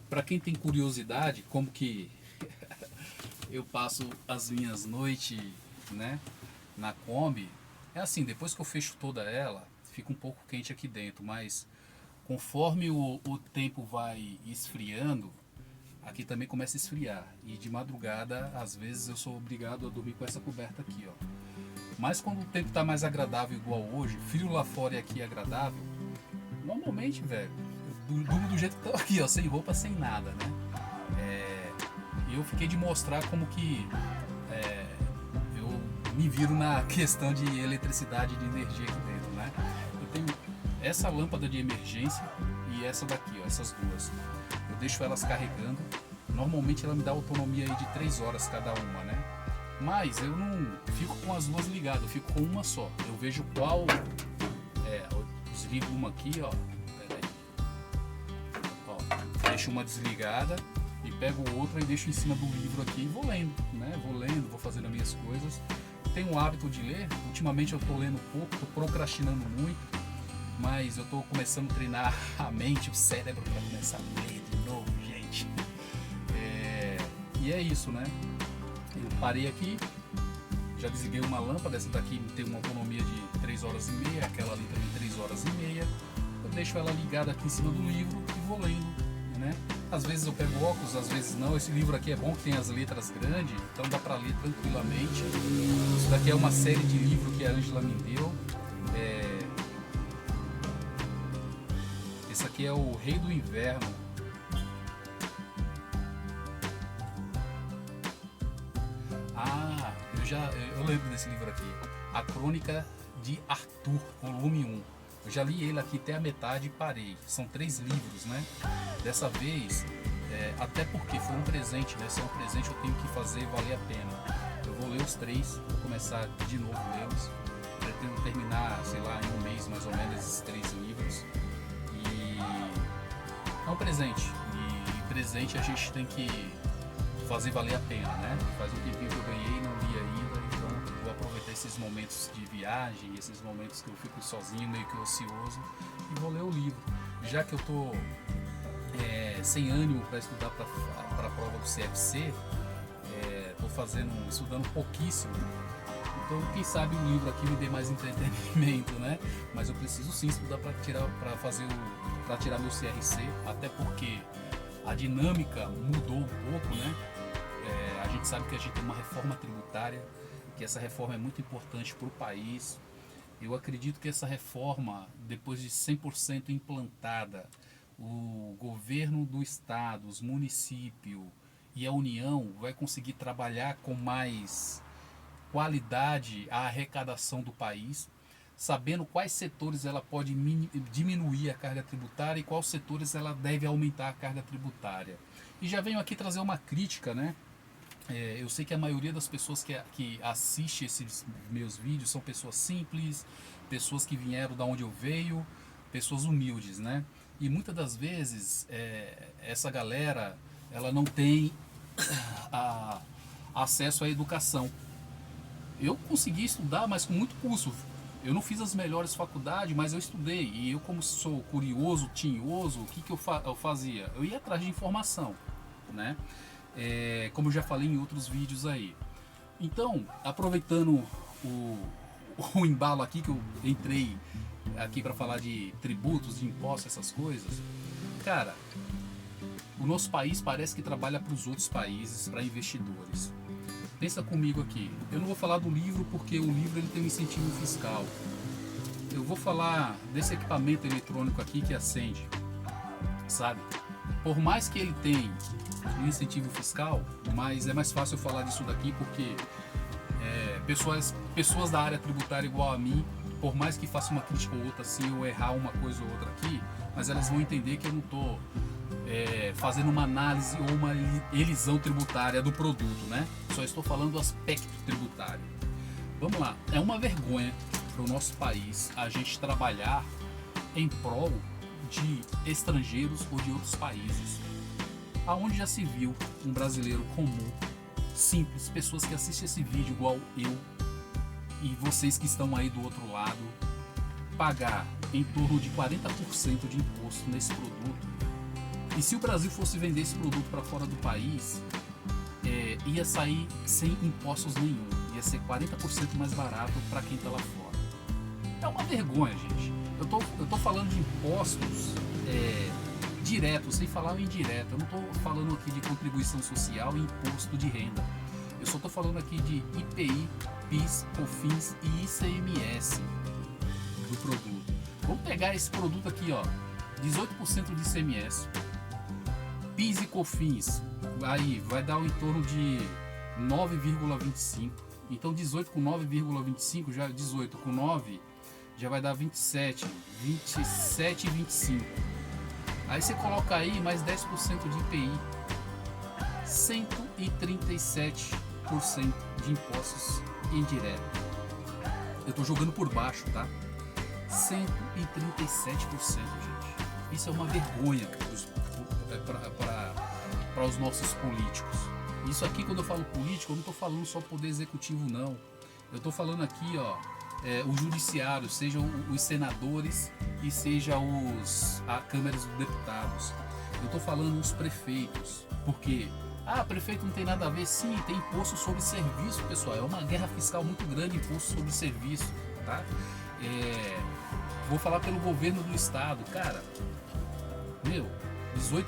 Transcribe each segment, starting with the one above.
para quem tem curiosidade, como que eu passo as minhas noites, né, na Kombi, é assim, depois que eu fecho toda ela, fica um pouco quente aqui dentro, mas conforme o tempo vai esfriando, aqui também começa a esfriar. E de madrugada, às vezes, eu sou obrigado a dormir com essa coberta aqui, ó. Mas quando o tempo tá mais agradável igual hoje, frio lá fora e aqui é agradável, normalmente, velho, eu durmo do jeito que tô aqui, ó, sem roupa, sem nada, né? E eu fiquei de mostrar como que eu me viro na questão de eletricidade e de energia aqui dentro, né? Eu tenho essa lâmpada de emergência e essa daqui, ó, essas duas. Eu deixo elas carregando. Normalmente ela me dá autonomia aí de 3 horas cada uma, né? Mas eu não fico com as duas ligadas, eu fico com uma só. Eu vejo qual. Eu desligo uma aqui, ó. Pera aí. Ó, deixo uma desligada e pego outra e deixo em cima do livro aqui e vou lendo, né? Vou lendo, vou fazendo as minhas coisas. Tenho o hábito de ler. Ultimamente eu tô lendo pouco, tô procrastinando muito, mas eu tô começando a treinar a mente, o cérebro para começar a ler de novo, gente. E é isso, né? Eu parei aqui, já desliguei uma lâmpada, essa daqui tem uma autonomia de 3 horas e meia, aquela ali também 3 horas e meia. Eu deixo ela ligada aqui em cima do livro e vou lendo, né? Às vezes eu pego óculos, às vezes não. Esse livro aqui é bom que tem as letras grandes, então dá para ler tranquilamente. Isso daqui é uma série de livros que a Ângela me deu. Esse aqui é o Rei do Inverno. Eu lembro desse livro aqui, A Crônica de Arthur, volume 1. Eu já li ele aqui até a metade e parei. São 3 livros, né? Dessa vez, até porque foi um presente, né? Se é um presente eu tenho que fazer valer a pena. Eu vou ler os 3, vou começar de novo lê-los. Pretendo terminar, sei lá, em um mês mais ou menos esses 3 livros. E é um presente. E presente a gente tem que fazer valer a pena, né? Faz um tempinho que eu ganhei e não li ainda, então vou aproveitar esses momentos de viagem, esses momentos que eu fico sozinho, meio que ocioso, e vou ler o livro. Já que eu tô sem ânimo para estudar para a prova do CFC, tô estudando pouquíssimo, então quem sabe o livro aqui me dê mais entretenimento, né? Mas eu preciso sim estudar para tirar meu CRC, até porque a dinâmica mudou um pouco, né? A gente sabe que a gente tem uma reforma tributária, que essa reforma é muito importante para o país. Eu acredito que essa reforma, depois de 100% implantada, o governo do estado, os municípios e a União vai conseguir trabalhar com mais qualidade a arrecadação do país, sabendo quais setores ela pode diminuir a carga tributária e quais setores ela deve aumentar a carga tributária. E já venho aqui trazer uma crítica, né? Eu sei que a maioria das pessoas que assiste esses meus vídeos são pessoas simples, pessoas que vieram da onde eu veio, pessoas humildes, né? E muitas das vezes essa galera ela não tem acesso à educação. Eu consegui estudar, mas com muito custo. Eu não fiz as melhores faculdades, mas eu estudei. E eu, como sou curioso, tinhoso, o que eu fazia? Eu ia atrás de informação, né? Como eu já falei em outros vídeos aí. Então, aproveitando o embalo aqui, que eu entrei aqui para falar de tributos, de impostos, essas coisas. Cara, o nosso país parece que trabalha para os outros países, para investidores. Pensa comigo aqui, eu não vou falar do livro porque o livro ele tem um incentivo fiscal. Eu vou falar desse equipamento eletrônico aqui que acende, sabe? Por mais que ele tenha um incentivo fiscal, mas é mais fácil eu falar disso daqui porque pessoas da área tributária igual a mim, por mais que faça uma crítica ou outra assim, ou errar uma coisa ou outra aqui, mas elas vão entender que eu não estou fazendo uma análise ou uma elisão tributária do produto, né? Só estou falando do aspecto tributário. Vamos lá, é uma vergonha para o nosso país a gente trabalhar em prol de estrangeiros ou de outros países. Aonde já se viu um brasileiro comum, simples, pessoas que assistem esse vídeo igual eu e vocês que estão aí do outro lado, pagar em torno de 40% de imposto nesse produto? E se o Brasil fosse vender esse produto para fora do país, ia sair sem impostos nenhum. Ia ser 40% mais barato para quem está lá fora. É uma vergonha, gente. Eu tô falando de impostos diretos, sem falar o indireto. Eu não estou falando aqui de contribuição social e imposto de renda. Eu só estou falando aqui de IPI, PIS, COFINS e ICMS do produto. Vamos pegar esse produto aqui, ó, 18% de ICMS, PIS e COFINS, aí vai dar em torno de 9,25. Então 18 com 9,25, já 18 com 9 já vai dar 27, 27 e 25. Aí você coloca aí mais 10% de IPI, 137% de impostos indiretos. Eu tô jogando por baixo, tá? 137%, gente. Isso é uma vergonha para os nossos políticos. Isso aqui, quando eu falo político, eu não tô falando só poder executivo, não. Eu tô falando aqui, ó, o judiciário, seja os senadores e seja a Câmara dos Deputados. Eu tô falando os prefeitos, porque prefeito não tem nada a ver. Sim, tem imposto sobre serviço, pessoal. É uma guerra fiscal muito grande, imposto sobre serviço, tá? Vou falar pelo governo do estado, cara. 18%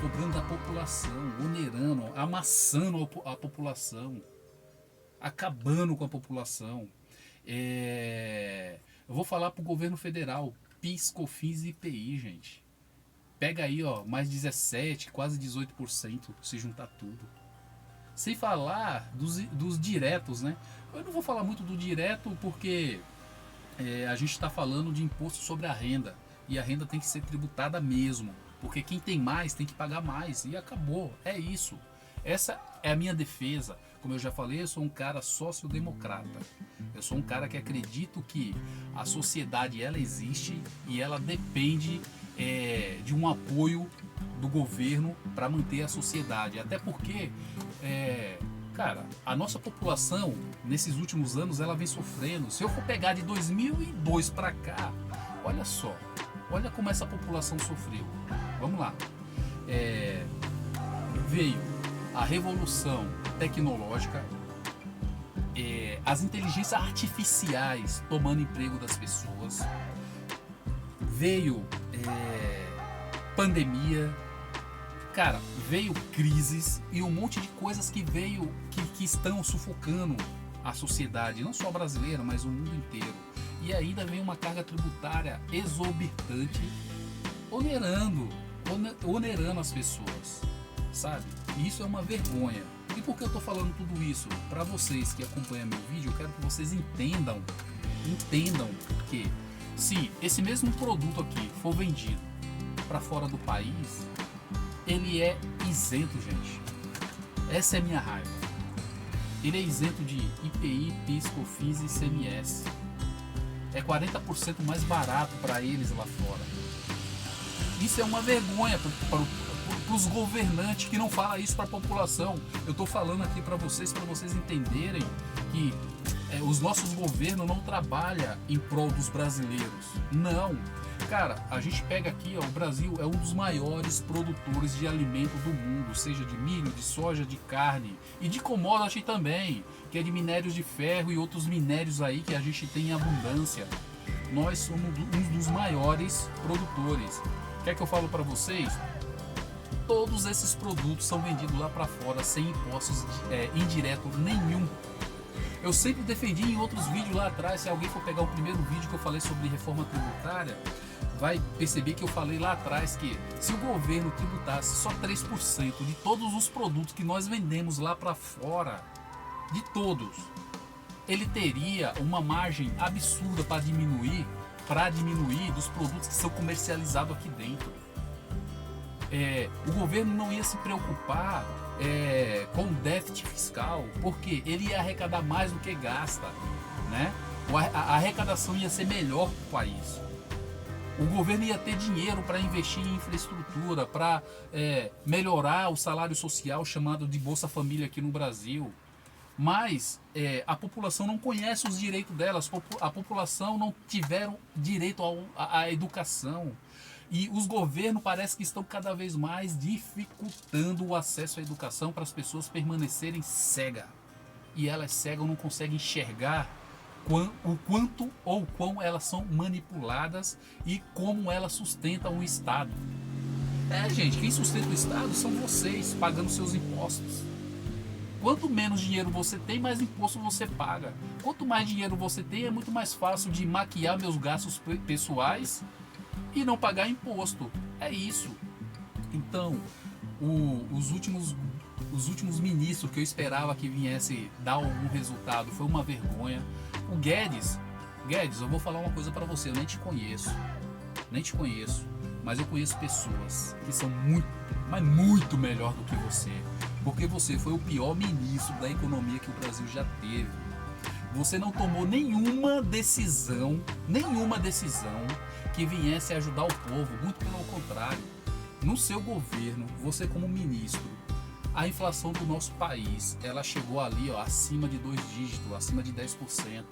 cobrando da população, onerando, amassando a população, acabando com a população. Eu vou falar pro governo federal, PIS, COFINS e IPI, gente. Pega aí, ó, mais 17, quase 18%, se juntar tudo. Sem falar dos diretos, né? Eu não vou falar muito do direto porque a gente está falando de imposto sobre a renda. E a renda tem que ser tributada mesmo. Porque quem tem mais tem que pagar mais. E acabou. É isso. Essa é a minha defesa. Como eu já falei, eu sou um cara sociodemocrata. Eu sou um cara que acredito que a sociedade ela existe e ela depende de um apoio do governo para manter a sociedade. Até porque, cara, a nossa população nesses últimos anos ela vem sofrendo. Se eu for pegar de 2002 para cá, olha só, olha como essa população sofreu. Vamos lá. Veio a revolução tecnológica, as inteligências artificiais tomando emprego das pessoas, veio pandemia, cara, veio crises e um monte de coisas que estão sufocando a sociedade, não só brasileira, mas o mundo inteiro. E ainda vem uma carga tributária exorbitante, onerando as pessoas, sabe? E isso é uma vergonha. E por que eu tô falando tudo isso? Para vocês que acompanham meu vídeo, eu quero que vocês entendam que se esse mesmo produto aqui for vendido para fora do país, ele é isento, gente. Essa é a minha raiva. Ele é isento de IPI, PIS, COFINS e ICMS. É 40% mais barato para eles lá fora. Isso é uma vergonha para os governantes que não falam isso para a população. Eu estou falando aqui para vocês entenderem que os nossos governos não trabalham em prol dos brasileiros. Não. Cara, a gente pega aqui, ó, o Brasil é um dos maiores produtores de alimento do mundo, seja de milho, de soja, de carne e de commodity também, que é de minérios de ferro e outros minérios aí que a gente tem em abundância. Nós somos um dos maiores produtores. Quer que eu falo para vocês? Todos esses produtos são vendidos lá para fora sem impostos indireto nenhum. Eu sempre defendi em outros vídeos lá atrás, se alguém for pegar o primeiro vídeo que eu falei sobre reforma tributária, vai perceber que eu falei lá atrás que se o governo tributasse só 3% de todos os produtos que nós vendemos lá para fora, de todos, ele teria uma margem absurda para diminuir dos produtos que são comercializados aqui dentro. O governo não ia se preocupar com o déficit fiscal, porque ele ia arrecadar mais do que gasta, né? A arrecadação ia ser melhor para o país. O governo ia ter dinheiro para investir em infraestrutura, para melhorar o salário social chamado de Bolsa Família aqui no Brasil. Mas a população não conhece os direitos delas, a população não tiveram direito à educação. E os governos parece que estão cada vez mais dificultando o acesso à educação para as pessoas permanecerem cegas. E elas cegas não conseguem enxergar o quanto ou quão elas são manipuladas e como elas sustentam o Estado. Gente, quem sustenta o Estado são vocês, pagando seus impostos. Quanto menos dinheiro você tem, mais imposto você paga. Quanto mais dinheiro você tem, é muito mais fácil de maquiar meus gastos pessoais e não pagar imposto. É isso. Então, os últimos ministros que eu esperava que viesse dar algum resultado foi uma vergonha. O Guedes, eu vou falar uma coisa para você, eu nem te conheço, mas eu conheço pessoas que são muito melhor do que você, porque você foi o pior ministro da economia que o Brasil já teve. Você não tomou nenhuma decisão que viesse ajudar o povo, muito pelo contrário. No seu governo, você como ministro, a inflação do nosso país, ela chegou ali acima de 2 dígitos, acima de 10%.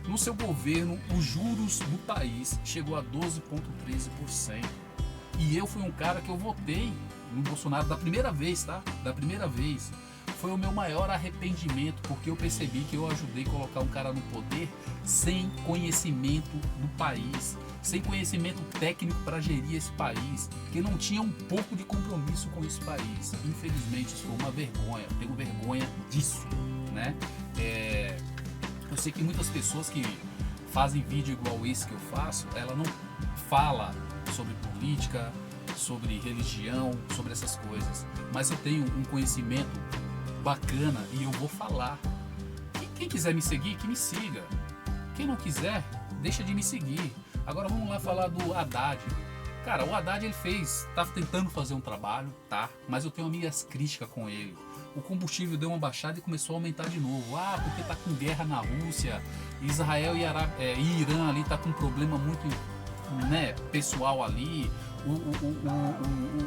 No seu governo, os juros do país chegou a 12,13%. E eu fui um cara que eu votei no Bolsonaro da primeira vez, tá? Da primeira vez. Foi o meu maior arrependimento, porque eu percebi que eu ajudei a colocar um cara no poder sem conhecimento do país, sem conhecimento técnico para gerir esse país, que não tinha um pouco de compromisso com esse país. Infelizmente, isso foi uma vergonha. Eu tenho vergonha disso, né? Eu sei que muitas pessoas que fazem vídeo igual esse que eu faço, ela não fala sobre política, sobre religião, sobre essas coisas, mas eu tenho um conhecimento bacana e eu vou falar. Quem quiser me seguir, que me siga. Quem não quiser, deixa de me seguir. Agora vamos lá falar do Haddad. Cara, o Haddad tá tentando fazer um trabalho, tá? Mas eu tenho minhas críticas com ele. O combustível deu uma baixada e começou a aumentar de novo. Porque tá com guerra na Rússia, Israel e Irã ali tá com um problema muito, né, pessoal ali.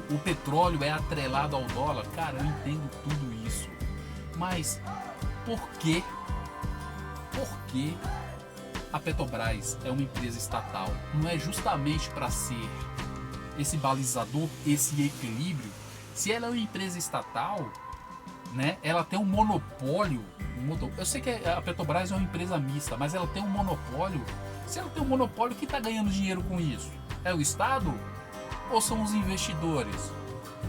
O petróleo é atrelado ao dólar. Cara, eu entendo tudo isso. Mas por que a Petrobras é uma empresa estatal? Não é justamente para ser esse balizador, esse equilíbrio? Se ela é uma empresa estatal, né, ela tem um monopólio. Eu sei que a Petrobras é uma empresa mista, mas ela tem um monopólio. Se ela tem um monopólio, quem está ganhando dinheiro com isso? É o Estado ou são os investidores?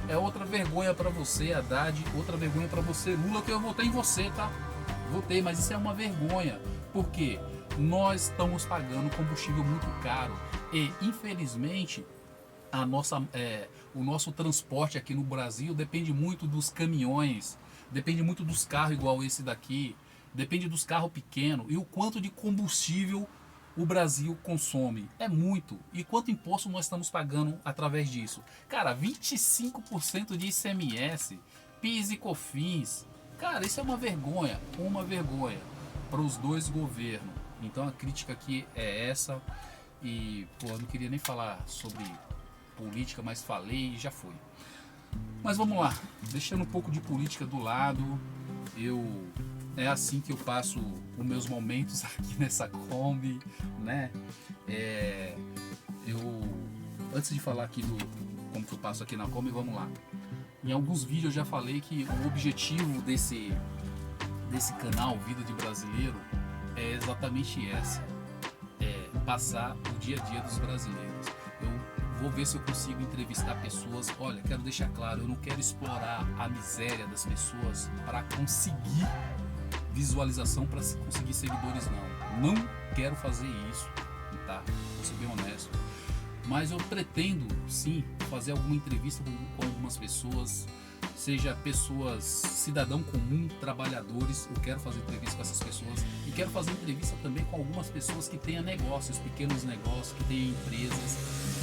É outra vergonha para você, Haddad, outra vergonha para você, Lula, que eu votei em você, tá? Votei, mas isso é uma vergonha, porque nós estamos pagando combustível muito caro e, infelizmente, o nosso transporte aqui no Brasil depende muito dos caminhões, depende muito dos carros igual esse daqui, depende dos carros pequenos e o quanto de combustível o Brasil consome. É muito. E quanto imposto nós estamos pagando através disso? Cara, 25% de ICMS, PIS e COFINS. Cara, isso é uma vergonha para os dois governos. Então a crítica aqui é essa. E, eu não queria nem falar sobre política, mas falei e já foi. Mas vamos lá, deixando um pouco de política do lado, é assim que eu passo os meus momentos aqui nessa Kombi, né? Antes de falar aqui como que eu passo aqui na Kombi, vamos lá. Em alguns vídeos eu já falei que o objetivo desse canal Vida de Brasileiro é exatamente essa, passar o dia a dia dos brasileiros. Eu vou ver se eu consigo entrevistar pessoas. Olha, quero deixar claro, eu não quero explorar a miséria das pessoas para conseguir visualização, para conseguir seguidores, não quero fazer isso, tá? Vou ser bem honesto, mas eu pretendo sim fazer alguma entrevista com algumas pessoas, seja pessoas, cidadão comum, trabalhadores. Eu quero fazer entrevista com essas pessoas e quero fazer entrevista também com algumas pessoas que tenham negócios, pequenos negócios, que tenham empresas,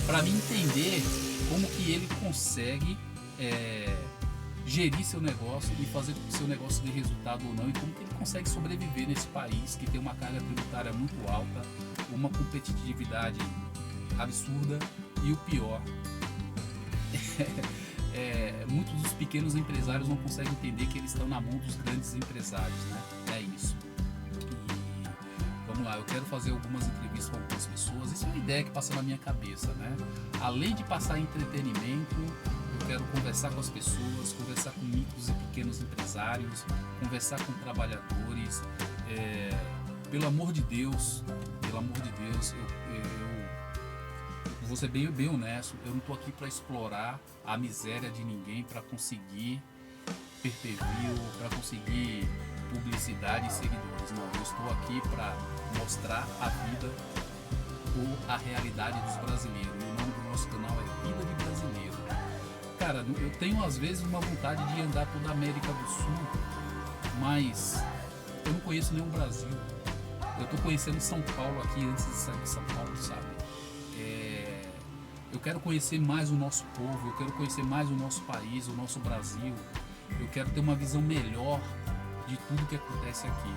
para mim entender como que ele consegue gerir seu negócio e fazer com que seu negócio dê resultado ou não, e como que ele consegue sobreviver nesse país que tem uma carga tributária muito alta, uma competitividade absurda e o pior, muitos dos pequenos empresários não conseguem entender que eles estão na mão dos grandes empresários, né? É isso. E Vamos lá, eu quero fazer algumas entrevistas com algumas pessoas. Isso é uma ideia que passa na minha cabeça, né? Além de passar entretenimento, eu quero conversar com as pessoas, conversar com micros e pequenos empresários, conversar com trabalhadores. Pelo amor de Deus, eu vou ser bem honesto, eu não estou aqui para explorar a miséria de ninguém, para conseguir pay-per-view, para conseguir publicidade e seguidores. Não, eu estou aqui para mostrar a vida ou a realidade dos brasileiros. E o nome do nosso canal é Vida de Brasileiro. Cara, eu tenho às vezes uma vontade de andar toda a América do Sul, mas eu não conheço nenhum Brasil. Eu estou conhecendo São Paulo aqui antes de sair de São Paulo, sabe? Eu quero conhecer mais o nosso povo, eu quero conhecer mais o nosso país, o nosso Brasil. Eu quero ter uma visão melhor de tudo que acontece aqui.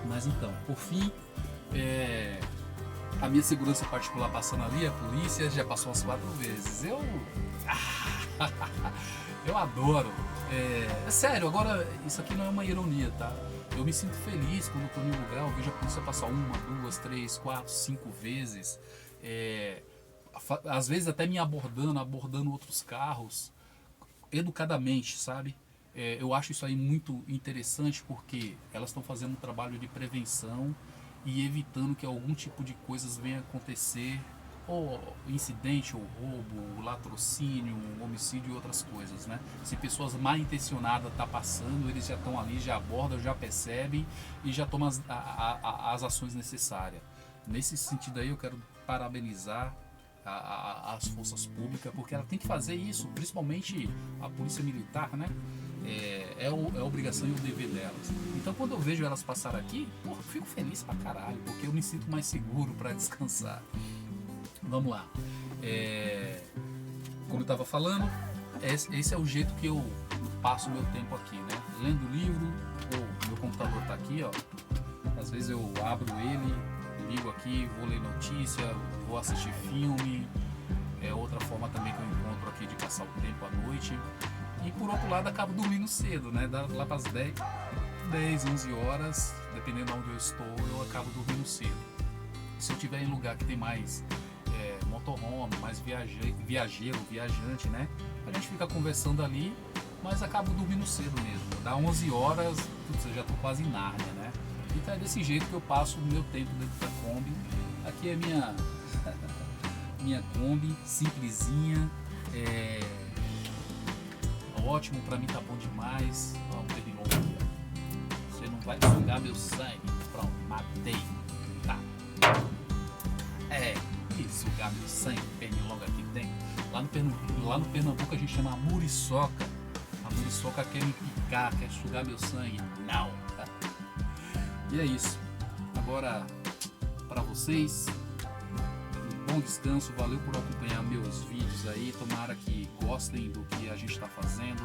Mas então, por fim, a minha segurança particular passando ali, a polícia já passou umas 4 vezes. Eu adoro. Sério, agora isso aqui não é uma ironia, tá? Eu me sinto feliz quando eu estou em um lugar, eu vejo a polícia passar 1, 2, 3, 4, 5 vezes. Às vezes até me abordando outros carros, educadamente, sabe? Eu acho isso aí muito interessante porque elas estão fazendo um trabalho de prevenção e evitando que algum tipo de coisas venha acontecer, ou incidente, ou roubo, latrocínio, homicídio e outras coisas, né? Se pessoas mal intencionadas estão passando, eles já estão ali, já abordam, já percebem e já tomam as ações necessárias. Nesse sentido aí eu quero parabenizar as forças públicas, porque ela tem que fazer isso, principalmente a polícia militar, né? É a obrigação e o dever delas. Então quando eu vejo elas passar aqui, porra, eu fico feliz pra caralho, porque eu me sinto mais seguro para descansar. Vamos lá. Como eu estava falando, esse é o jeito que eu passo o meu tempo aqui, né? Lendo livro, ou meu computador tá aqui, ó. Às vezes eu abro ele, ligo aqui, vou ler notícia, vou assistir filme. É outra forma também que eu encontro aqui de passar o tempo à noite. E por outro lado, acabo dormindo cedo, né? Lá para as 10, 11 horas, dependendo de onde eu estou, eu acabo dormindo cedo. Se eu estiver em lugar que tem mais motorhome, mais viajante, né? A gente fica conversando ali, mas acabo dormindo cedo mesmo. Dá 11 horas, eu já estou quase em Nárnia, né? Então é desse jeito que eu passo o meu tempo dentro da Kombi. Aqui é minha Kombi, simplesinha, ótimo, pra mim tá bom demais. Ó, um pernilongo aqui, ó. Você não vai sugar meu sangue. Pronto, matei. Tá. E sugar meu sangue, pernilongo aqui dentro. Lá no Pernambuco a gente chama a muriçoca. A muriçoca quer me picar, quer sugar meu sangue. Não. E é isso. Agora, pra vocês, um bom descanso. Valeu por acompanhar meus vídeos aí. Tomara que gostem do que a gente está fazendo.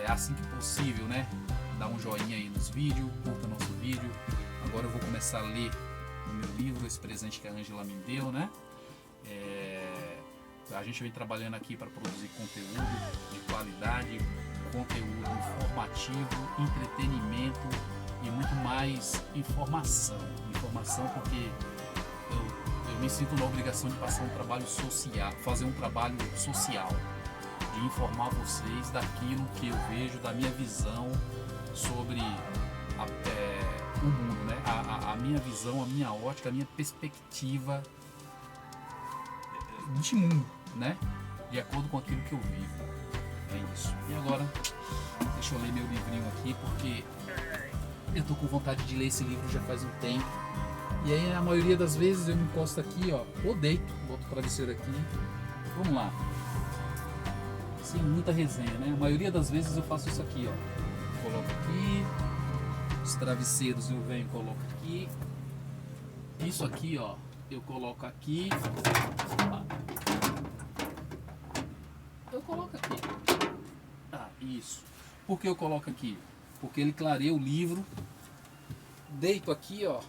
Assim que possível, né? Dá um joinha aí nos vídeos, curta nosso vídeo. Agora eu vou começar a ler o meu livro, esse presente que a Ângela me deu, né? A gente vem trabalhando aqui para produzir conteúdo de qualidade, conteúdo informativo, entretenimento e muito mais informação. Informação porque eu me sinto na obrigação de passar um trabalho social, fazer um trabalho social, de informar vocês daquilo que eu vejo, da minha visão sobre o mundo, né? A minha visão, a minha ótica, a minha perspectiva de mundo, né? De acordo com aquilo que eu vivo. É isso. E agora, deixa eu ler meu livrinho aqui, porque eu tô com vontade de ler esse livro já faz um tempo. E aí a maioria das vezes eu me encosto aqui, ó, ou deito, boto o travesseiro aqui. Vamos lá. Sem muita resenha, né? A maioria das vezes eu faço isso aqui, ó. Coloco aqui. Os travesseiros eu venho e coloco aqui. Isso aqui, ó, eu coloco aqui. Eu coloco aqui. Isso. Por que eu coloco aqui? Porque ele clareia o livro. Deito aqui, ó.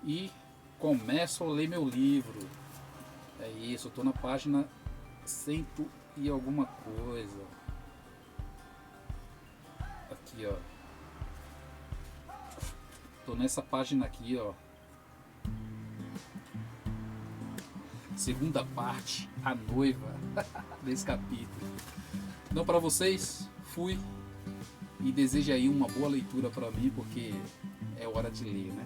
E começo a ler meu livro. É isso, eu tô na página 100 e alguma coisa. Aqui, ó. Tô nessa página aqui, ó. Segunda parte, a noiva, desse capítulo. Então, para vocês, fui e desejo aí uma boa leitura para mim, porque é hora de ler, né?